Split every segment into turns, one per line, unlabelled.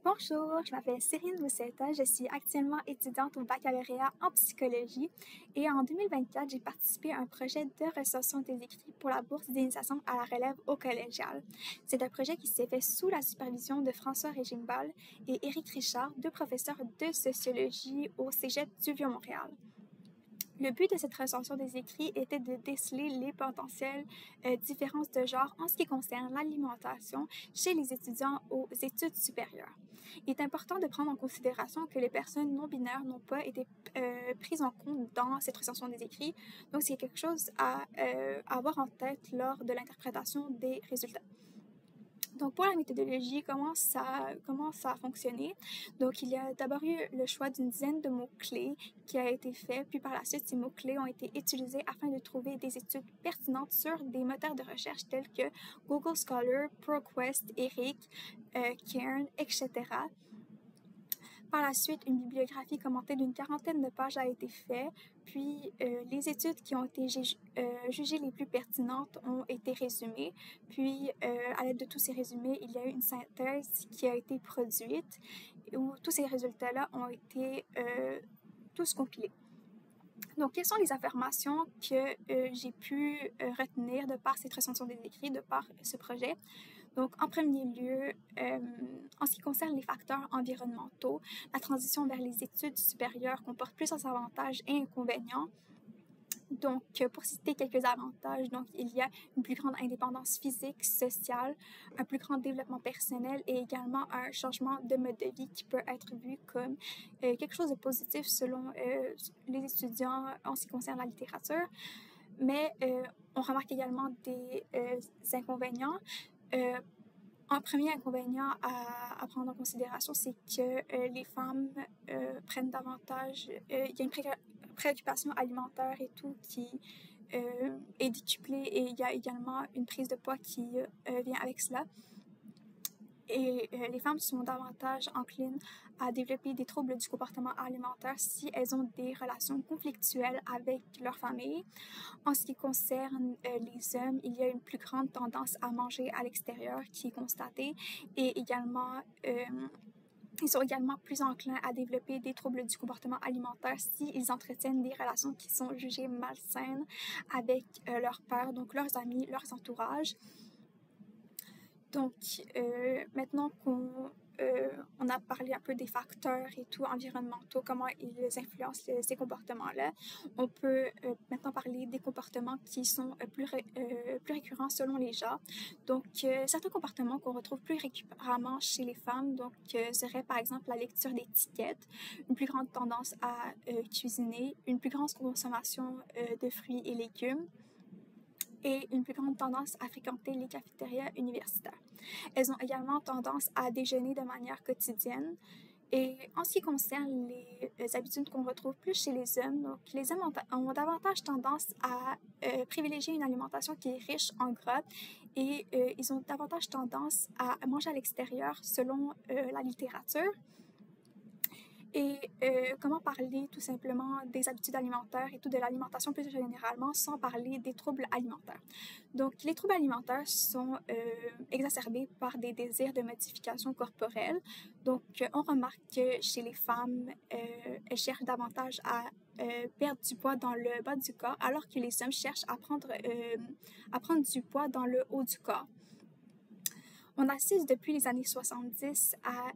Bonjour, je m'appelle Cyrine Lucetta, je suis actuellement étudiante au baccalauréat en psychologie et en 2024, j'ai participé à un projet de recension des écrits pour la bourse d'initiation à la relève au collégial. C'est un projet qui s'est fait sous la supervision de François Régimbal et Éric Richard, deux professeurs de sociologie au Cégep du Vieux-Montréal. Le but de cette recension des écrits était de déceler les potentielles différences de genre en ce qui concerne l'alimentation chez les étudiants aux études supérieures. Il est important de prendre en considération que les personnes non-binaires n'ont pas été prises en compte dans cette recension des écrits, donc c'est quelque chose à avoir en tête lors de l'interprétation des résultats. Donc, pour la méthodologie, comment ça a fonctionné? Donc, il y a d'abord eu le choix d'une dizaine de mots-clés qui a été fait, puis par la suite, ces mots-clés ont été utilisés afin de trouver des études pertinentes sur des moteurs de recherche tels que Google Scholar, ProQuest, Eric, Cairn, etc. Par la suite, une bibliographie commentée d'une 40aine de pages a été faite, puis les études qui ont été jugées les plus pertinentes ont été résumées, puis à l'aide de tous ces résumés, il y a eu une synthèse qui a été produite, où tous ces résultats-là ont été tous compilés. Donc, quelles sont les affirmations que j'ai pu retenir de par cette recension des écrits, de par ce projet? Donc, en premier lieu, en ce qui concerne les facteurs environnementaux, la transition vers les études supérieures comporte plusieurs avantages et inconvénients. Donc, pour citer quelques avantages, donc il y a une plus grande indépendance physique, sociale, un plus grand développement personnel et également un changement de mode de vie qui peut être vu comme quelque chose de positif selon les étudiants en ce qui concerne la littérature. Mais on remarque également des inconvénients. Un premier inconvénient à prendre en considération, c'est que les femmes prennent davantage... il y a une préoccupation alimentaire et tout qui est décuplée et il y a également une prise de poids qui vient avec cela. Et les femmes sont davantage enclines à développer des troubles du comportement alimentaire si elles ont des relations conflictuelles avec leur famille. En ce qui concerne les hommes, il y a une plus grande tendance à manger à l'extérieur qui est constatée et également ils sont également plus enclins à développer des troubles du comportement alimentaire s'ils entretiennent des relations qui sont jugées malsaines avec leurs pairs, donc leurs amis, leurs entourages. Donc, maintenant qu'on a parlé un peu des facteurs et tout environnementaux, comment ils influencent ces comportements-là, on peut maintenant parler des comportements qui sont plus récurrents selon les genres. Donc, certains comportements qu'on retrouve plus récurrentement chez les femmes, donc serait par exemple la lecture d'étiquettes, une plus grande tendance à cuisiner, une plus grande consommation de fruits et légumes, et une plus grande tendance à fréquenter les cafétérias universitaires. Elles ont également tendance à déjeuner de manière quotidienne. Et en ce qui concerne les habitudes qu'on retrouve plus chez les hommes, donc les hommes ont davantage tendance à privilégier une alimentation qui est riche en gras et ils ont davantage tendance à manger à l'extérieur selon la littérature. Et comment parler tout simplement des habitudes alimentaires et tout de l'alimentation plus généralement sans parler des troubles alimentaires. Donc, les troubles alimentaires sont exacerbés par des désirs de modification corporelle. Donc, on remarque que chez les femmes, elles cherchent davantage à perdre du poids dans le bas du corps, alors que les hommes cherchent à prendre du poids dans le haut du corps. On assiste depuis les années 70 à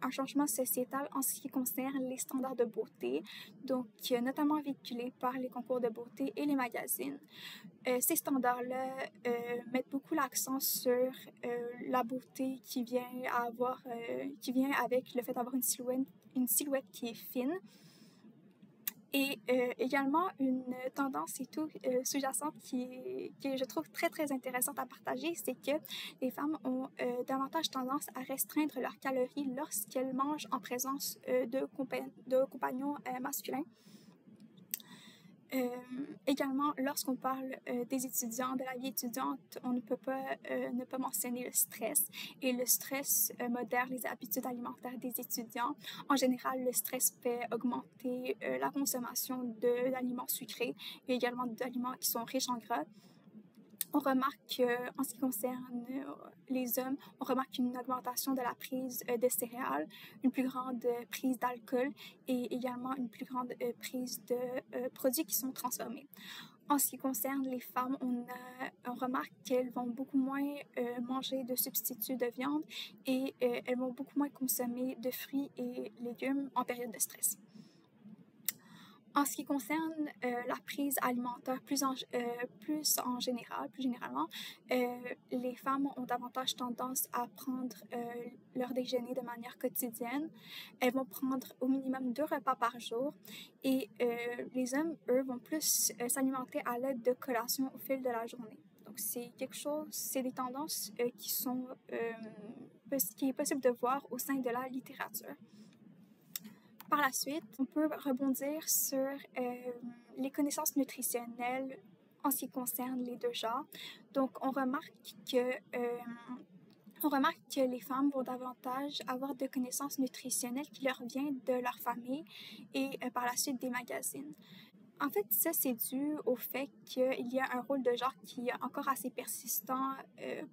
un changement sociétal en ce qui concerne les standards de beauté, donc notamment véhiculés par les concours de beauté et les magazines. Ces standards-là mettent beaucoup l'accent sur la beauté qui vient avec le fait d'avoir une silhouette qui est fine. Et également une tendance et tout sous-jacente qui je trouve très très intéressante à partager, c'est que les femmes ont davantage tendance à restreindre leurs calories lorsqu'elles mangent en présence de compagnons masculins. Également, lorsqu'on parle des étudiants, de la vie étudiante, on ne peut pas ne pas mentionner le stress. Et le stress modère les habitudes alimentaires des étudiants. En général, le stress fait augmenter la consommation d'aliments sucrés et également d'aliments qui sont riches en gras. On remarque qu'en ce qui concerne les hommes, on remarque une augmentation de la prise de céréales, une plus grande prise d'alcool et également une plus grande prise de produits qui sont transformés. En ce qui concerne les femmes, on remarque qu'elles vont beaucoup moins manger de substituts de viande et elles vont beaucoup moins consommer de fruits et légumes en période de stress. En ce qui concerne la prise alimentaire plus généralement, les femmes ont davantage tendance à prendre leur déjeuner de manière quotidienne. Elles vont prendre au minimum 2 repas par jour et les hommes, eux, vont plus s'alimenter à l'aide de collations au fil de la journée. Donc, c'est des tendances qui est possible de voir au sein de la littérature. Par la suite, on peut rebondir sur les connaissances nutritionnelles en ce qui concerne les deux genres. Donc, on remarque que les femmes vont davantage avoir de connaissances nutritionnelles qui leur viennent de leur famille et par la suite des magazines. En fait, ça, c'est dû au fait qu'il y a un rôle de genre qui est encore assez persistant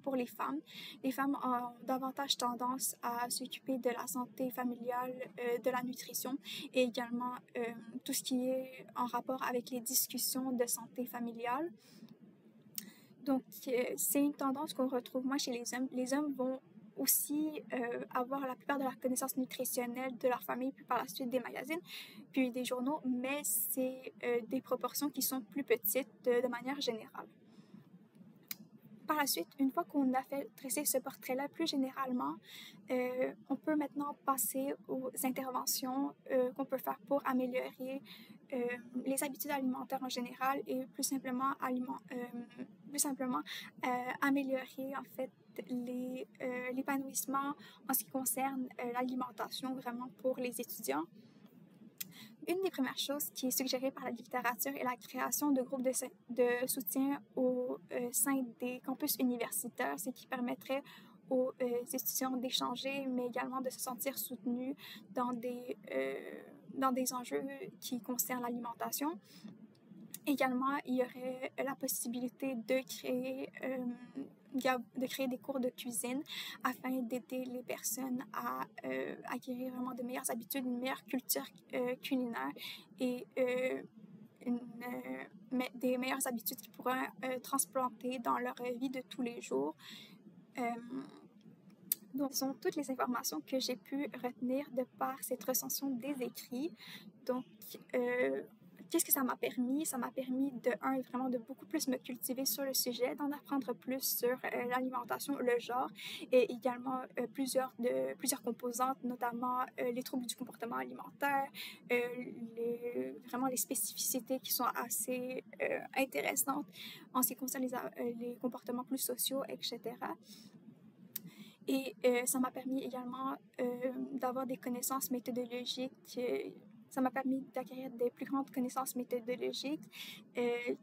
pour les femmes. Les femmes ont davantage tendance à s'occuper de la santé familiale, de la nutrition et également tout ce qui est en rapport avec les discussions de santé familiale. Donc, c'est une tendance qu'on retrouve moins chez les hommes. Les hommes vont aussi avoir la plupart de leurs connaissances nutritionnelles de leur famille, puis par la suite des magazines, puis des journaux, mais c'est des proportions qui sont plus petites de manière générale. Par la suite, une fois qu'on a fait dresser ce portrait-là plus généralement, on peut maintenant passer aux interventions qu'on peut faire pour améliorer les habitudes alimentaires en général et plus simplement améliorer en fait l'épanouissement en ce qui concerne l'alimentation vraiment pour les étudiants. Une des premières choses qui est suggérée par la littérature est la création de groupes de soutien au sein des campus universitaires, ce qui permettrait aux étudiants d'échanger, mais également de se sentir soutenus dans des enjeux qui concernent l'alimentation. Également, il y aurait la possibilité de créer des cours de cuisine afin d'aider les personnes à acquérir vraiment de meilleures habitudes, une meilleure culture culinaire et des meilleures habitudes qu'ils pourraient transplanter dans leur vie de tous les jours. Donc, ce sont toutes les informations que j'ai pu retenir de par cette recension des écrits. Donc, qu'est-ce que ça m'a permis? Ça m'a permis vraiment de beaucoup plus me cultiver sur le sujet, d'en apprendre plus sur l'alimentation, le genre et également plusieurs composantes, notamment les troubles du comportement alimentaire, vraiment les spécificités qui sont assez intéressantes en ce qui concerne les comportements plus sociaux, etc. Et ça m'a permis également d'avoir des connaissances méthodologiques. Ça m'a permis d'acquérir des plus grandes connaissances méthodologiques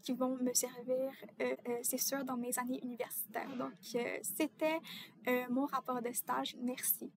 qui vont me servir, c'est sûr, dans mes années universitaires. Donc, c'était mon rapport de stage. Merci.